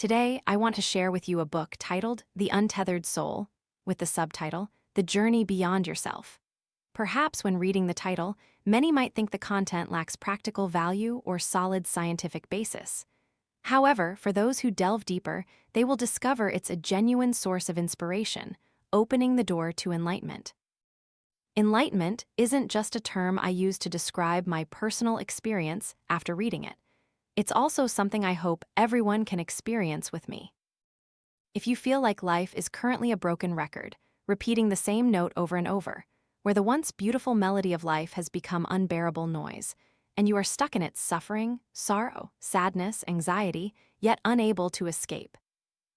Today, I want to share with you a book titled The Untethered Soul, with the subtitle, The Journey Beyond Yourself. Perhaps when reading the title, many might think the content lacks practical value or solid scientific basis. However, for those who delve deeper, they will discover it's a genuine source of inspiration, opening the door to enlightenment. Enlightenment isn't just a term I use to describe my personal experience after reading it. It's also something I hope everyone can experience with me. If you feel like life is currently a broken record, repeating the same note over and over, where the once beautiful melody of life has become unbearable noise, and you are stuck in its suffering, sorrow, sadness, anxiety, yet unable to escape,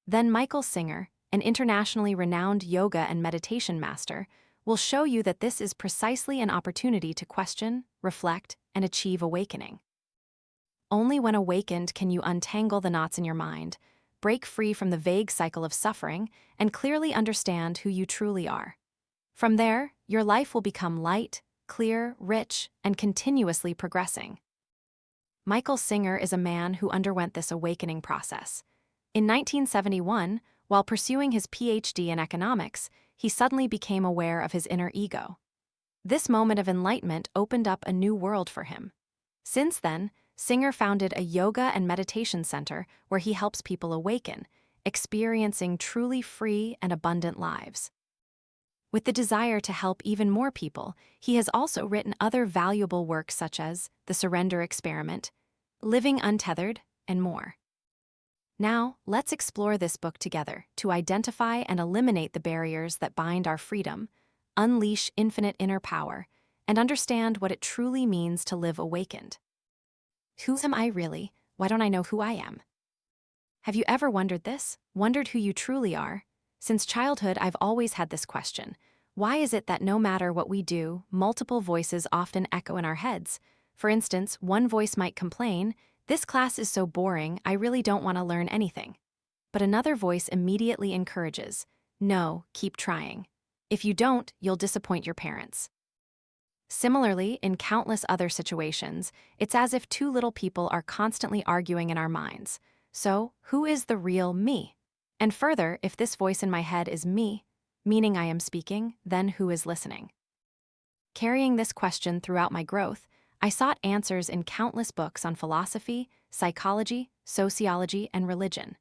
then Michael Singer, an internationally renowned yoga and meditation master, will show you that this is precisely an opportunity to question, reflect, and achieve awakening. Only when awakened can you untangle the knots in your mind, break free from the vague cycle of suffering, and clearly understand who you truly are. From there, your life will become light, clear, rich, and continuously progressing. Michael Singer is a man who underwent this awakening process. In 1971, while pursuing his PhD in economics, he suddenly became aware of his inner ego. This moment of enlightenment opened up a new world for him. Since then, Singer founded a yoga and meditation center where he helps people awaken, experiencing truly free and abundant lives. With the desire to help even more people, he has also written other valuable works such as The Surrender Experiment, Living Untethered, and more. Now, let's explore this book together to identify and eliminate the barriers that bind our freedom, unleash infinite inner power, and understand what it truly means to live awakened. Who am I really? Why don't I know who I am? Have you ever wondered this? Wondered who you truly are? Since childhood, I've always had this question. Why is it that no matter what we do, multiple voices often echo in our heads? For instance, one voice might complain, "This class is so boring, I really don't want to learn anything." But another voice immediately encourages, "No, keep trying. If you don't, you'll disappoint your parents." Similarly, in countless other situations, it's as if two little people are constantly arguing in our minds. So, who is the real me? And further, if this voice in my head is me, meaning I am speaking, then who is listening? Carrying this question throughout my growth, I sought answers in countless books on philosophy, psychology, sociology, and religion.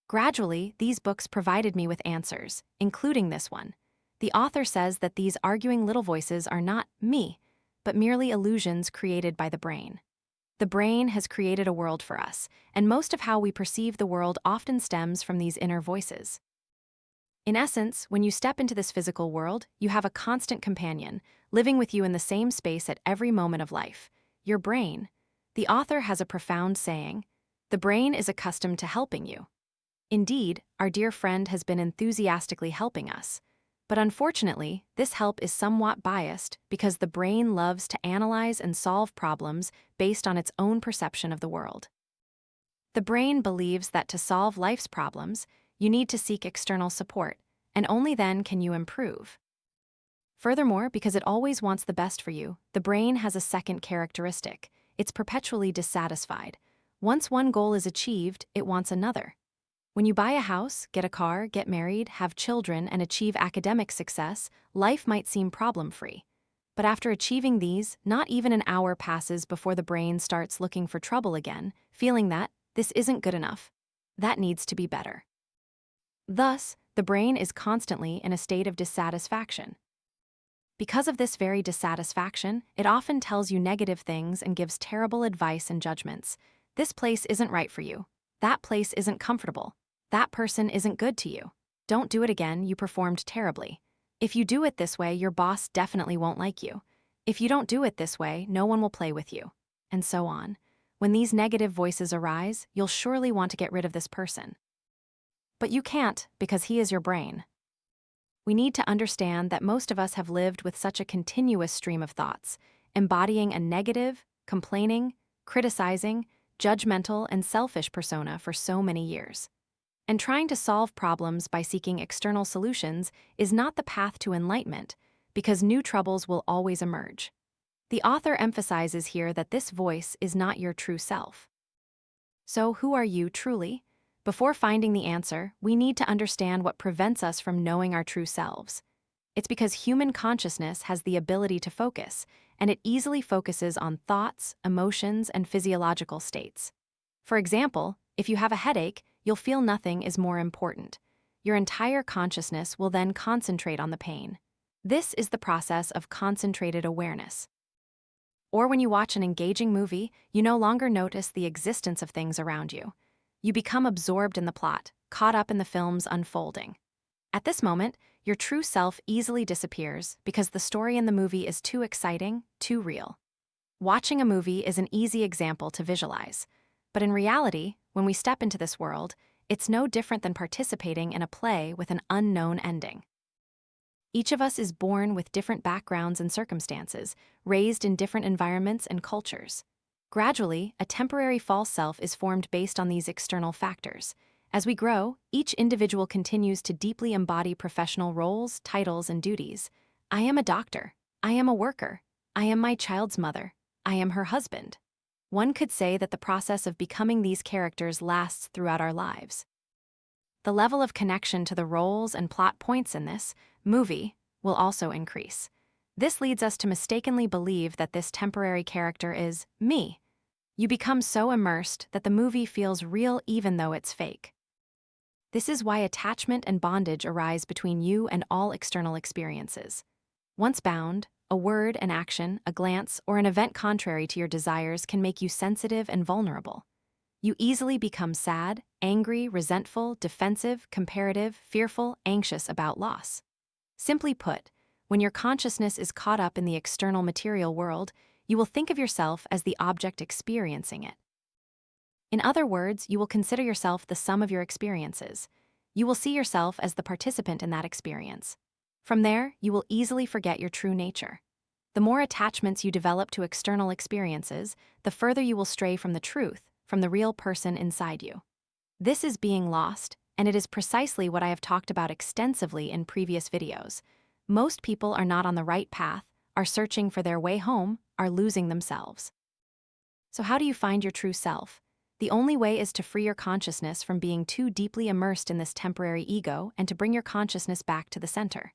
Gradually, these books provided me with answers, including this one. The author says that these arguing little voices are not me, but merely illusions created by the brain. The brain has created a world for us, and most of how we perceive the world often stems from these inner voices. In essence, when you step into this physical world, you have a constant companion, living with you in the same space at every moment of life, your brain. The author has a profound saying, "The brain is accustomed to helping you." Indeed, our dear friend has been enthusiastically helping us. But unfortunately, this help is somewhat biased because the brain loves to analyze and solve problems based on its own perception of the world. The brain believes that to solve life's problems, you need to seek external support, and only then can you improve. Furthermore, because it always wants the best for you, the brain has a second characteristic. It's perpetually dissatisfied. Once one goal is achieved, it wants another. When you buy a house, get a car, get married, have children, and achieve academic success, life might seem problem-free. But after achieving these, not even an hour passes before the brain starts looking for trouble again, feeling that this isn't good enough. That needs to be better. Thus, the brain is constantly in a state of dissatisfaction. Because of this very dissatisfaction, it often tells you negative things and gives terrible advice and judgments. This place isn't right for you. That place isn't comfortable. That person isn't good to you. Don't do it again, you performed terribly. If you do it this way, your boss definitely won't like you. If you don't do it this way, no one will play with you. And so on. When these negative voices arise, you'll surely want to get rid of this person. But you can't, because he is your brain. We need to understand that most of us have lived with such a continuous stream of thoughts, embodying a negative, complaining, criticizing, judgmental, and selfish persona for so many years. And trying to solve problems by seeking external solutions is not the path to enlightenment, because new troubles will always emerge. The author emphasizes here that this voice is not your true self. So who are you truly? Before finding the answer, we need to understand what prevents us from knowing our true selves. It's because human consciousness has the ability to focus, and it easily focuses on thoughts, emotions, and physiological states. For example, if you have a headache, you'll feel nothing is more important. Your entire consciousness will then concentrate on the pain. This is the process of concentrated awareness. Or when you watch an engaging movie, you no longer notice the existence of things around you. You become absorbed in the plot, caught up in the film's unfolding. At this moment, your true self easily disappears because the story in the movie is too exciting, too real. Watching a movie is an easy example to visualize. But in reality, when we step into this world, it's no different than participating in a play with an unknown ending. Each of us is born with different backgrounds and circumstances, raised in different environments and cultures. Gradually, a temporary false self is formed based on these external factors. As we grow, each individual continues to deeply embody professional roles, titles, and duties. I am a doctor. I am a worker. I am my child's mother. I am her husband. One could say that the process of becoming these characters lasts throughout our lives. The level of connection to the roles and plot points in this movie will also increase. This leads us to mistakenly believe that this temporary character is me. You become so immersed that the movie feels real even though it's fake. This is why attachment and bondage arise between you and all external experiences. Once bound, a word, an action, a glance, or an event contrary to your desires can make you sensitive and vulnerable. You easily become sad, angry, resentful, defensive, comparative, fearful, anxious about loss. Simply put, when your consciousness is caught up in the external material world, you will think of yourself as the object experiencing it. In other words, you will consider yourself the sum of your experiences. You will see yourself as the participant in that experience. From there, you will easily forget your true nature. The more attachments you develop to external experiences, the further you will stray from the truth, from the real person inside you. This is being lost, and it is precisely what I have talked about extensively in previous videos. Most people are not on the right path, are searching for their way home, are losing themselves. So how do you find your true self? The only way is to free your consciousness from being too deeply immersed in this temporary ego and to bring your consciousness back to the center.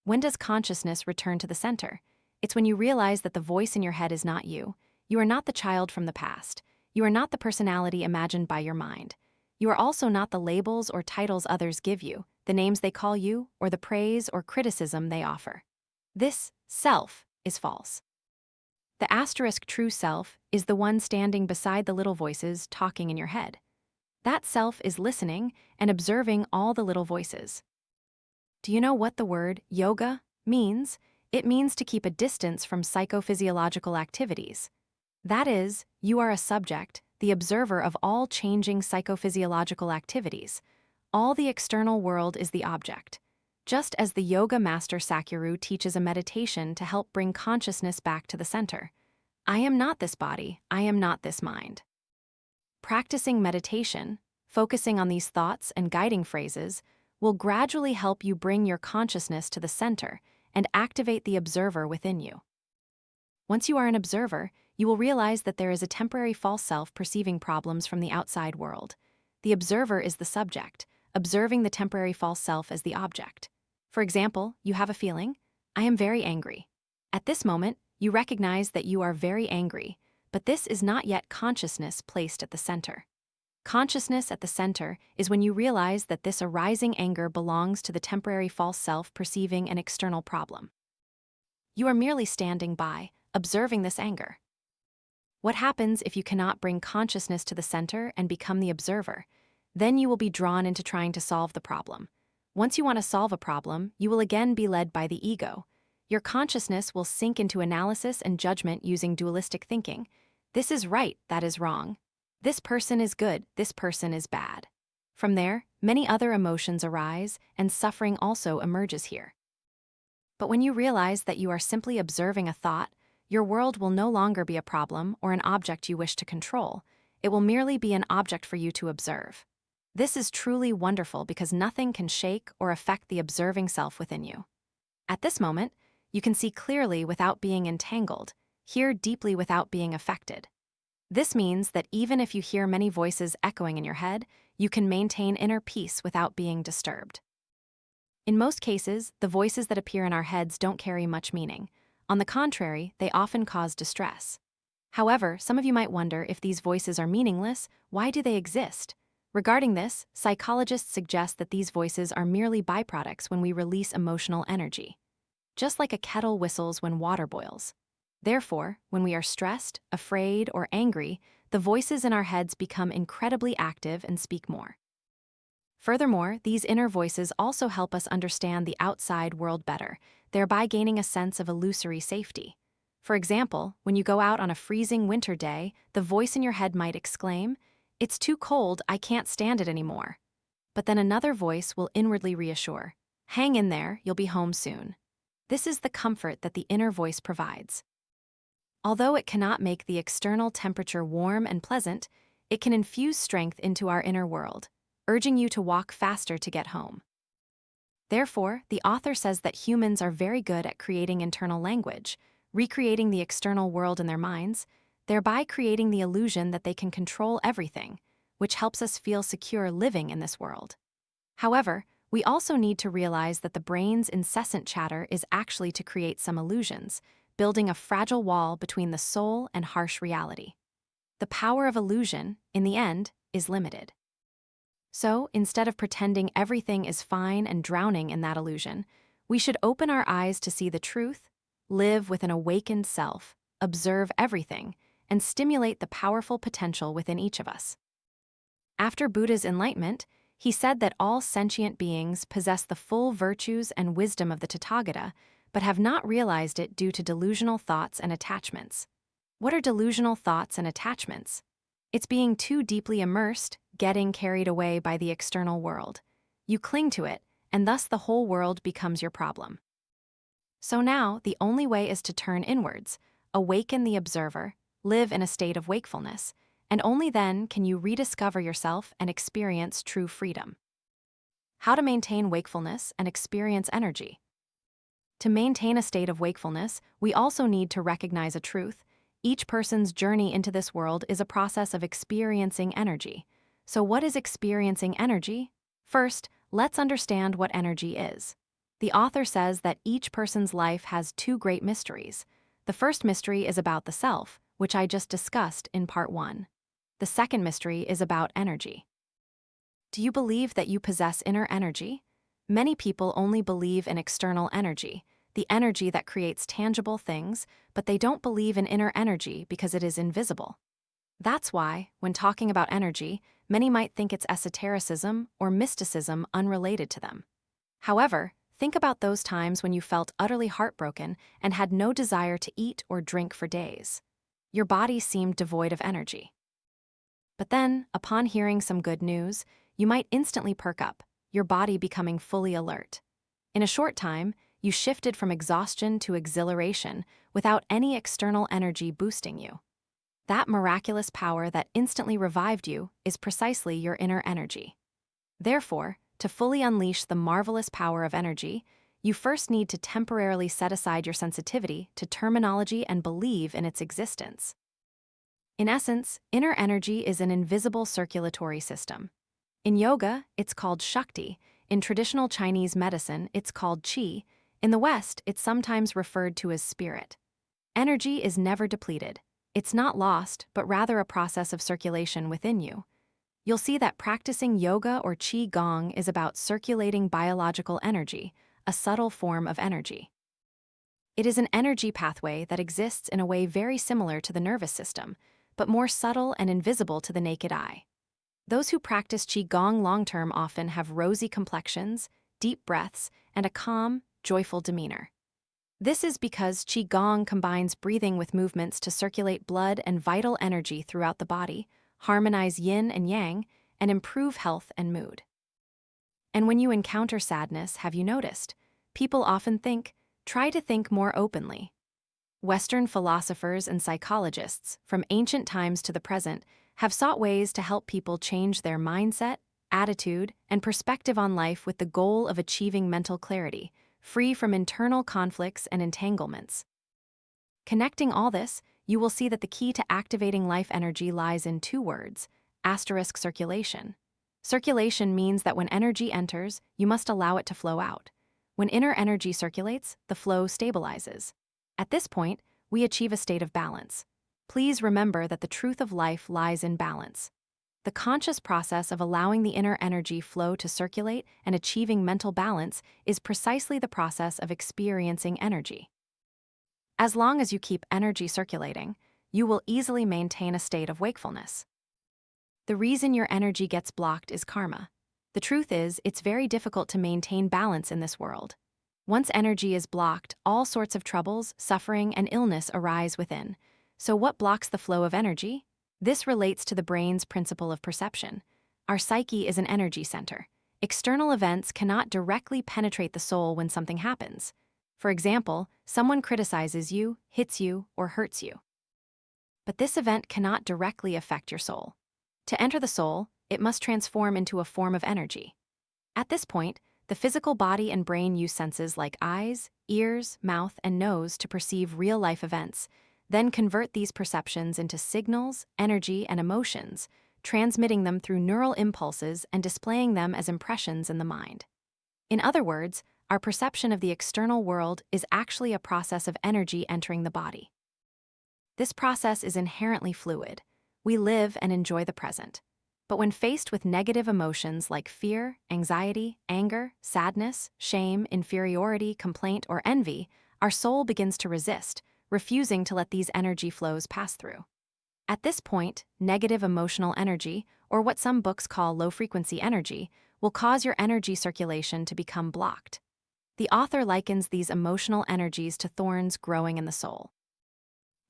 When does consciousness return to the center? It's when you realize that the voice in your head is not you. You are not the child from the past. You are not the personality imagined by your mind. You are also not the labels or titles others give you, the names they call you, or the praise or criticism they offer. This self is false. The asterisk true self is the one standing beside the little voices talking in your head. That self is listening and observing all the little voices. Do you know what the word yoga means? It means to keep a distance from psychophysiological activities. That is, you are a subject, the observer of all changing psychophysiological activities. All the external world is the object. Just as the yoga master Sakuru teaches a meditation to help bring consciousness back to the center. I am not this body, I am not this mind. Practicing meditation, focusing on these thoughts and guiding phrases, will gradually help you bring your consciousness to the center and activate the observer within you. Once you are an observer, you will realize that there is a temporary false self perceiving problems from the outside world. The observer is the subject, observing the temporary false self as the object. For example, you have a feeling, I am very angry. At this moment, you recognize that you are very angry, but this is not yet consciousness placed at the center. Consciousness at the center is when you realize that this arising anger belongs to the temporary false self perceiving an external problem. You are merely standing by, observing this anger. What happens if you cannot bring consciousness to the center and become the observer? Then you will be drawn into trying to solve the problem. Once you want to solve a problem, you will again be led by the ego. Your consciousness will sink into analysis and judgment using dualistic thinking. This is right, that is wrong. This person is good, this person is bad. From there, many other emotions arise, and suffering also emerges here. But when you realize that you are simply observing a thought, your world will no longer be a problem or an object you wish to control. It will merely be an object for you to observe. This is truly wonderful because nothing can shake or affect the observing self within you. At this moment, you can see clearly without being entangled, hear deeply without being affected. This means that even if you hear many voices echoing in your head, you can maintain inner peace without being disturbed. In most cases, the voices that appear in our heads don't carry much meaning. On the contrary, they often cause distress. However, some of you might wonder if these voices are meaningless, why do they exist? Regarding this, psychologists suggest that these voices are merely byproducts when we release emotional energy. Just like a kettle whistles when water boils. Therefore, when we are stressed, afraid, or angry, the voices in our heads become incredibly active and speak more. Furthermore, these inner voices also help us understand the outside world better, thereby gaining a sense of illusory safety. For example, when you go out on a freezing winter day, the voice in your head might exclaim, "It's too cold, I can't stand it anymore." But then another voice will inwardly reassure, "Hang in there, you'll be home soon." This is the comfort that the inner voice provides. Although it cannot make the external temperature warm and pleasant, it can infuse strength into our inner world, urging you to walk faster to get home. Therefore, the author says that humans are very good at creating internal language, recreating the external world in their minds, thereby creating the illusion that they can control everything, which helps us feel secure living in this world. However, we also need to realize that the brain's incessant chatter is actually to create some illusions, building a fragile wall between the soul and harsh reality. The power of illusion, in the end, is limited. So, instead of pretending everything is fine and drowning in that illusion, we should open our eyes to see the truth, live with an awakened self, observe everything, and stimulate the powerful potential within each of us. After Buddha's enlightenment, he said that all sentient beings possess the full virtues and wisdom of the Tathagata, but have not realized it due to delusional thoughts and attachments. What are delusional thoughts and attachments? It's being too deeply immersed, getting carried away by the external world. You cling to it, and thus the whole world becomes your problem. So now, the only way is to turn inwards, awaken the observer, live in a state of wakefulness, and only then can you rediscover yourself and experience true freedom. How to maintain wakefulness and experience energy. To maintain a state of wakefulness, we also need to recognize a truth. Each person's journey into this world is a process of experiencing energy. So what is experiencing energy? First, let's understand what energy is. The author says that each person's life has two great mysteries. The first mystery is about the self, which I just discussed in part 1. The second mystery is about energy. Do you believe that you possess inner energy? Many people only believe in external energy, the energy that creates tangible things, but they don't believe in inner energy because it is invisible. That's why, when talking about energy, many might think it's esotericism or mysticism unrelated to them. However, think about those times when you felt utterly heartbroken and had no desire to eat or drink for days. Your body seemed devoid of energy. But then, upon hearing some good news, you might instantly perk up, your body becoming fully alert. In a short time, you shifted from exhaustion to exhilaration without any external energy boosting you. That miraculous power that instantly revived you is precisely your inner energy. Therefore, to fully unleash the marvelous power of energy, you first need to temporarily set aside your sensitivity to terminology and believe in its existence. In essence, inner energy is an invisible circulatory system. In yoga, it's called Shakti. In traditional Chinese medicine, it's called Qi. In the West, it's sometimes referred to as spirit. Energy is never depleted. It's not lost, but rather a process of circulation within you. You'll see that practicing yoga or Qi Gong is about circulating biological energy, a subtle form of energy. It is an energy pathway that exists in a way very similar to the nervous system, but more subtle and invisible to the naked eye. Those who practice Qi Gong long-term often have rosy complexions, deep breaths, and a calm, joyful demeanor. This is because Qi Gong combines breathing with movements to circulate blood and vital energy throughout the body, harmonize yin and yang, and improve health and mood. And when you encounter sadness, have you noticed? People often think, try to think more openly. Western philosophers and psychologists, from ancient times to the present, have sought ways to help people change their mindset, attitude, and perspective on life with the goal of achieving mental clarity, free from internal conflicts and entanglements. Connecting all this, you will see that the key to activating life energy lies in two words: *circulation. Circulation means that when energy enters, you must allow it to flow out. When inner energy circulates, the flow stabilizes. At this point, we achieve a state of balance. Please remember that the truth of life lies in balance. The conscious process of allowing the inner energy flow to circulate and achieving mental balance is precisely the process of experiencing energy. As long as you keep energy circulating, you will easily maintain a state of wakefulness. The reason your energy gets blocked is karma. The truth is, it's very difficult to maintain balance in this world. Once energy is blocked, all sorts of troubles, suffering, and illness arise within. So what blocks the flow of energy? This relates to the brain's principle of perception. Our psyche is an energy center. External events cannot directly penetrate the soul when something happens. For example, someone criticizes you, hits you, or hurts you. But this event cannot directly affect your soul. To enter the soul, it must transform into a form of energy. At this point, the physical body and brain use senses like eyes, ears, mouth, and nose to perceive real-life events, then convert these perceptions into signals, energy, and emotions, transmitting them through neural impulses and displaying them as impressions in the mind. In other words, our perception of the external world is actually a process of energy entering the body. This process is inherently fluid. We live and enjoy the present. But when faced with negative emotions like fear, anxiety, anger, sadness, shame, inferiority, complaint, or envy, our soul begins to resist, refusing to let these energy flows pass through. At this point, negative emotional energy, or what some books call low-frequency energy, will cause your energy circulation to become blocked. The author likens these emotional energies to thorns growing in the soul.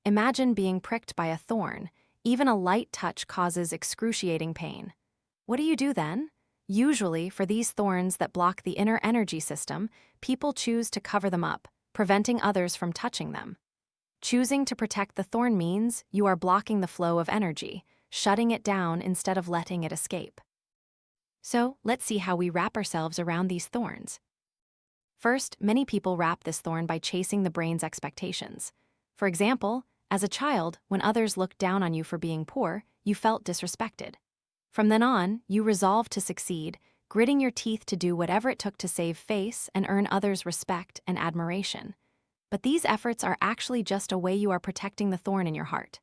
Imagine being pricked by a thorn. Even a light touch causes excruciating pain. What do you do then? Usually, for these thorns that block the inner energy system, people choose to cover them up, preventing others from touching them. Choosing to protect the thorn means you are blocking the flow of energy, shutting it down instead of letting it escape. So, let's see how we wrap ourselves around these thorns. First, many people wrap this thorn by chasing the brain's expectations. For example, as a child, when others looked down on you for being poor, you felt disrespected. From then on, you resolved to succeed, gritting your teeth to do whatever it took to save face and earn others' respect and admiration. But these efforts are actually just a way you are protecting the thorn in your heart.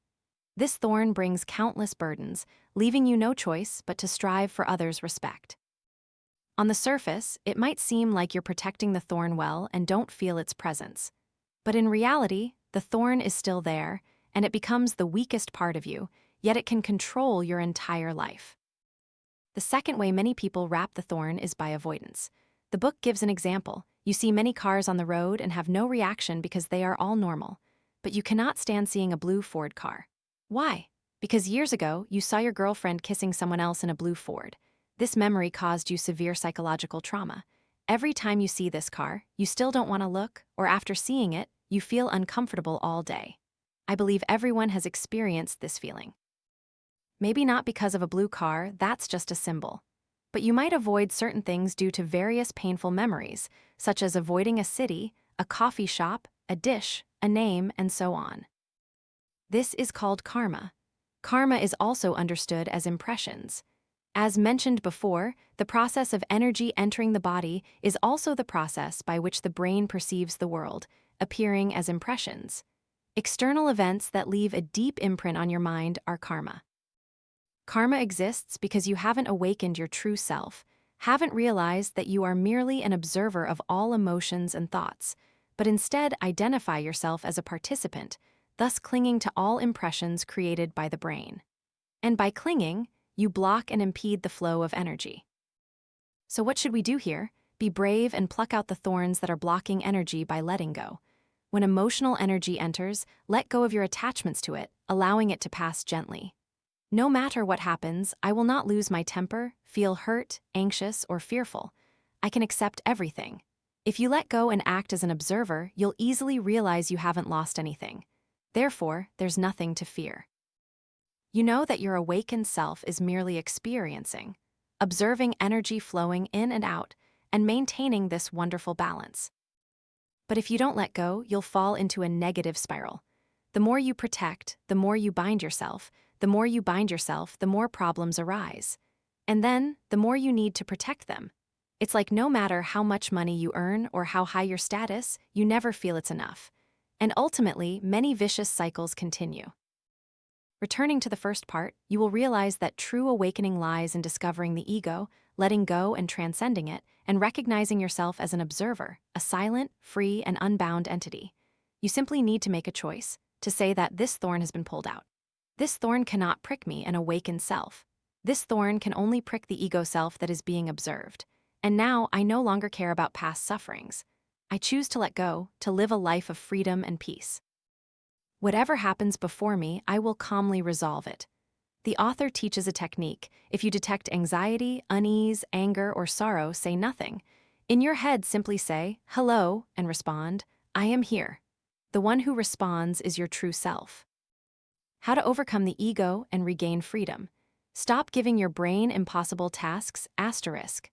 This thorn brings countless burdens, leaving you no choice but to strive for others' respect. On the surface, it might seem like you're protecting the thorn well and don't feel its presence. But in reality, the thorn is still there, and it becomes the weakest part of you, yet it can control your entire life. The second way many people wrap the thorn is by avoidance. The book gives an example. You see many cars on the road and have no reaction because they are all normal. But you cannot stand seeing a blue Ford car. Why? Because years ago, you saw your girlfriend kissing someone else in a blue Ford. This memory caused you severe psychological trauma. Every time you see this car, you still don't want to look, or after seeing it, you feel uncomfortable all day. I believe everyone has experienced this feeling. Maybe not because of a blue car, that's just a symbol. But you might avoid certain things due to various painful memories, such as avoiding a city, a coffee shop, a dish, a name, and so on. This is called karma. Karma is also understood as impressions. As mentioned before, the process of energy entering the body is also the process by which the brain perceives the world, appearing as impressions. External events that leave a deep imprint on your mind are karma. Karma exists because you haven't awakened your true self, haven't realized that you are merely an observer of all emotions and thoughts, but instead identify yourself as a participant, thus clinging to all impressions created by the brain. And by clinging, you block and impede the flow of energy. So what should we do here? Be brave and pluck out the thorns that are blocking energy by letting go. When emotional energy enters, let go of your attachments to it, allowing it to pass gently. No matter what happens, I will not lose my temper, feel hurt, anxious, or fearful. I can accept everything. If you let go and act as an observer, you'll easily realize you haven't lost anything. Therefore, there's nothing to fear. You know that your awakened self is merely experiencing, observing energy flowing in and out, and maintaining this wonderful balance. But if you don't let go, you'll fall into a negative spiral. The more you protect, the more you bind yourself. The more you bind yourself, the more problems arise. And then, the more you need to protect them. It's like no matter how much money you earn or how high your status, you never feel it's enough. And ultimately, many vicious cycles continue. Returning to the first part, you will realize that true awakening lies in discovering the ego, letting go and transcending it, and recognizing yourself as an observer, a silent, free, and unbound entity. You simply need to make a choice, to say that this thorn has been pulled out. This thorn cannot prick me, an awakened self. This thorn can only prick the ego self that is being observed. And now I no longer care about past sufferings. I choose to let go, to live a life of freedom and peace. Whatever happens before me, I will calmly resolve it. The author teaches a technique. If you detect anxiety, unease, anger, or sorrow, say nothing. In your head, simply say, "Hello," and respond, "I am here." The one who responds is your true self. How to overcome the ego and regain freedom. Stop giving your brain impossible tasks, asterisk.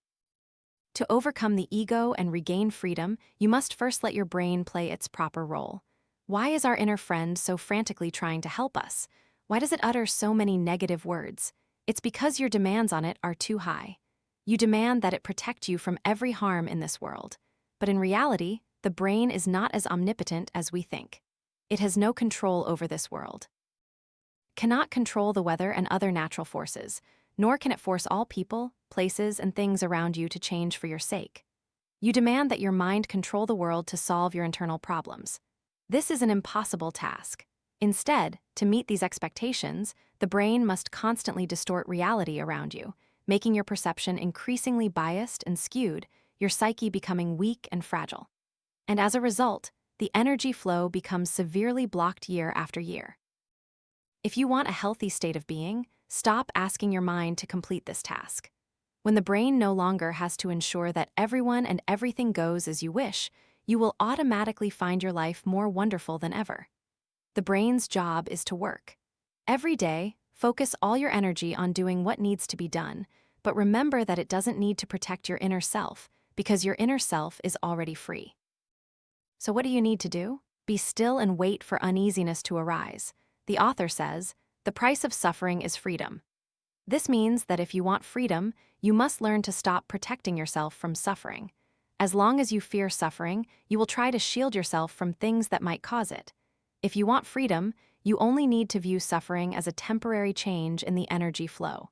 To overcome the ego and regain freedom, you must first let your brain play its proper role. Why is our inner friend so frantically trying to help us? Why does it utter so many negative words? It's because your demands on it are too high. You demand that it protect you from every harm in this world. But in reality, the brain is not as omnipotent as we think. It has no control over this world. Cannot control the weather and other natural forces, nor can it force all people, places, and things around you to change for your sake. You demand that your mind control the world to solve your internal problems. This is an impossible task. Instead, to meet these expectations, the brain must constantly distort reality around you, making your perception increasingly biased and skewed, your psyche becoming weak and fragile. And as a result, the energy flow becomes severely blocked year after year. If you want a healthy state of being, stop asking your mind to complete this task. When the brain no longer has to ensure that everyone and everything goes as you wish, you will automatically find your life more wonderful than ever. The brain's job is to work. Every day, focus all your energy on doing what needs to be done, but remember that it doesn't need to protect your inner self, because your inner self is already free. So what do you need to do? Be still and wait for uneasiness to arise. The author says, "The price of suffering is freedom." This means that if you want freedom, you must learn to stop protecting yourself from suffering. As long as you fear suffering, you will try to shield yourself from things that might cause it. If you want freedom, you only need to view suffering as a temporary change in the energy flow.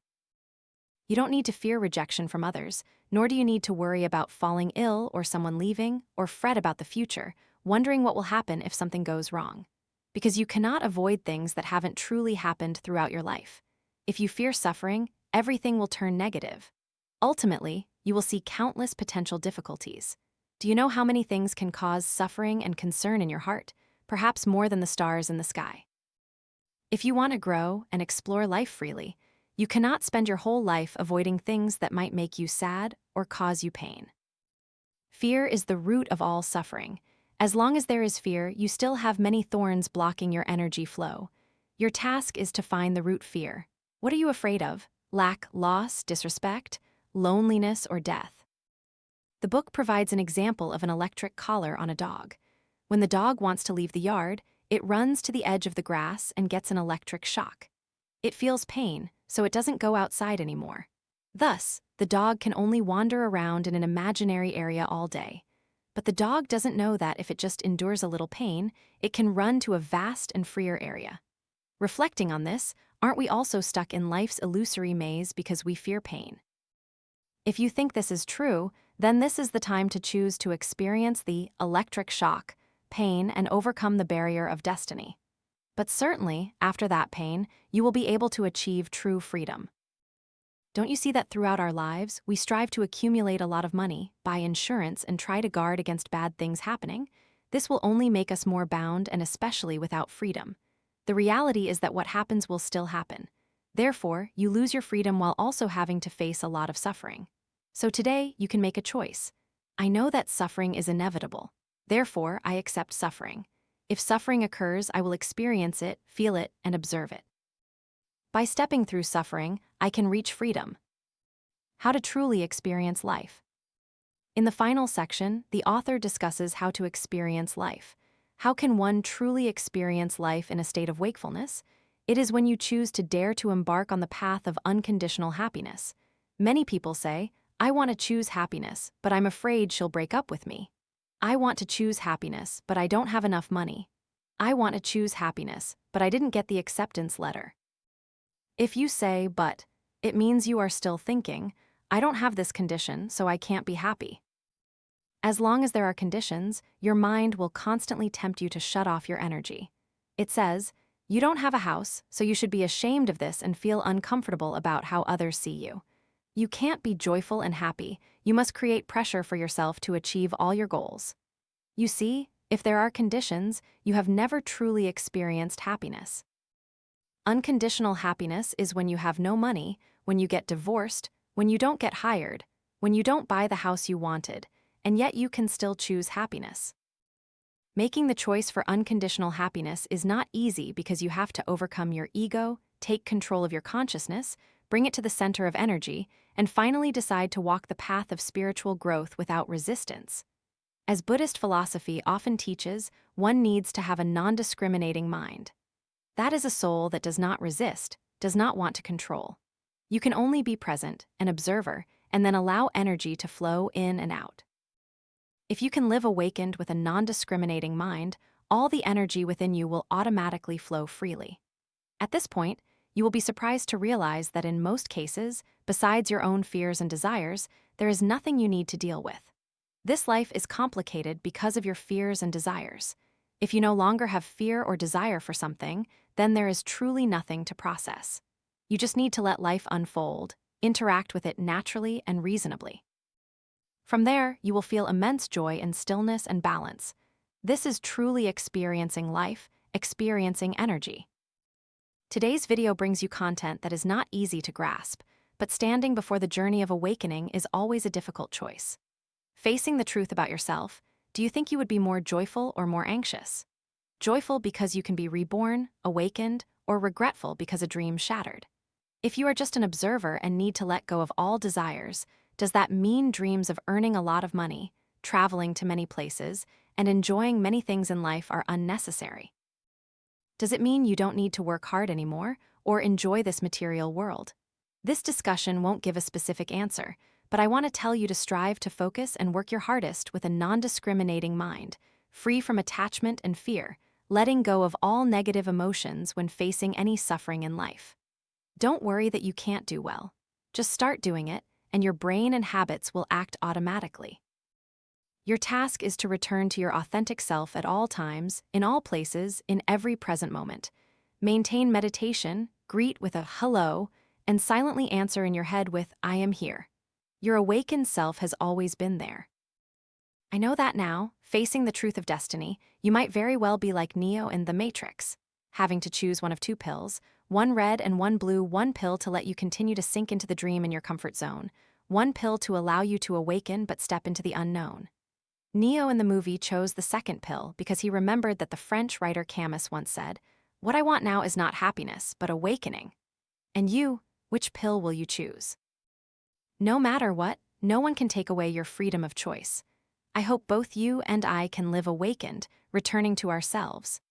You don't need to fear rejection from others, nor do you need to worry about falling ill or someone leaving, or fret about the future, wondering what will happen if something goes wrong. Because you cannot avoid things that haven't truly happened throughout your life. If you fear suffering, everything will turn negative. Ultimately, you will see countless potential difficulties. Do you know how many things can cause suffering and concern in your heart? Perhaps more than the stars in the sky. If you want to grow and explore life freely, you cannot spend your whole life avoiding things that might make you sad or cause you pain. Fear is the root of all suffering. As long as there is fear, you still have many thorns blocking your energy flow. Your task is to find the root fear. What are you afraid of? Lack, loss, disrespect, loneliness, or death? The book provides an example of an electric collar on a dog. When the dog wants to leave the yard, it runs to the edge of the grass and gets an electric shock. It feels pain, so it doesn't go outside anymore. Thus, the dog can only wander around in an imaginary area all day. But the dog doesn't know that if it just endures a little pain, it can run to a vast and freer area. Reflecting on this, aren't we also stuck in life's illusory maze because we fear pain? If you think this is true, then this is the time to choose to experience the electric shock, pain, and overcome the barrier of destiny. But certainly, after that pain, you will be able to achieve true freedom. Don't you see that throughout our lives, we strive to accumulate a lot of money, buy insurance, and try to guard against bad things happening? This will only make us more bound and especially without freedom. The reality is that what happens will still happen. Therefore, you lose your freedom while also having to face a lot of suffering. So today, you can make a choice. I know that suffering is inevitable. Therefore, I accept suffering. If suffering occurs, I will experience it, feel it, and observe it. By stepping through suffering, I can reach freedom. How to truly experience life. In the final section, the author discusses how to experience life. How can one truly experience life in a state of wakefulness? It is when you choose to dare to embark on the path of unconditional happiness. Many people say, I want to choose happiness, but I'm afraid she'll break up with me. I want to choose happiness, but I don't have enough money. I want to choose happiness, but I didn't get the acceptance letter. If you say, but, it means you are still thinking, I don't have this condition, so I can't be happy. As long as there are conditions, your mind will constantly tempt you to shut off your energy. It says, you don't have a house, so you should be ashamed of this and feel uncomfortable about how others see you. You can't be joyful and happy. You must create pressure for yourself to achieve all your goals. You see, if there are conditions, you have never truly experienced happiness. Unconditional happiness is when you have no money, when you get divorced, when you don't get hired, when you don't buy the house you wanted, and yet you can still choose happiness. Making the choice for unconditional happiness is not easy because you have to overcome your ego, take control of your consciousness, bring it to the center of energy, and finally decide to walk the path of spiritual growth without resistance. As Buddhist philosophy often teaches, one needs to have a non-discriminating mind. That is a soul that does not resist, does not want to control. You can only be present, an observer, and then allow energy to flow in and out. If you can live awakened with a non-discriminating mind, all the energy within you will automatically flow freely. At this point, you will be surprised to realize that in most cases, besides your own fears and desires, there is nothing you need to deal with. This life is complicated because of your fears and desires. If you no longer have fear or desire for something, then there is truly nothing to process. You just need to let life unfold, interact with it naturally and reasonably. From there, you will feel immense joy in stillness and balance. This is truly experiencing life, experiencing energy. Today's video brings you content that is not easy to grasp, but standing before the journey of awakening is always a difficult choice. Facing the truth about yourself, do you think you would be more joyful or more anxious? Joyful because you can be reborn, awakened, or regretful because a dream shattered? If you are just an observer and need to let go of all desires, does that mean dreams of earning a lot of money, traveling to many places, and enjoying many things in life are unnecessary? Does it mean you don't need to work hard anymore or enjoy this material world? This discussion won't give a specific answer, but I want to tell you to strive to focus and work your hardest with a non-discriminating mind, free from attachment and fear, letting go of all negative emotions when facing any suffering in life. Don't worry that you can't do well. Just start doing it, and your brain and habits will act automatically. Your task is to return to your authentic self at all times, in all places, in every present moment. Maintain meditation, greet with a hello, and silently answer in your head with, I am here. Your awakened self has always been there. I know that now, facing the truth of destiny, you might very well be like Neo in The Matrix, having to choose one of two pills, one red and one blue, one pill to let you continue to sink into the dream in your comfort zone, one pill to allow you to awaken but step into the unknown. Neo in the movie chose the second pill because he remembered that the French writer Camus once said, "What I want now is not happiness, but awakening." And you, which pill will you choose? No matter what, no one can take away your freedom of choice. I hope both you and I can live awakened, returning to ourselves.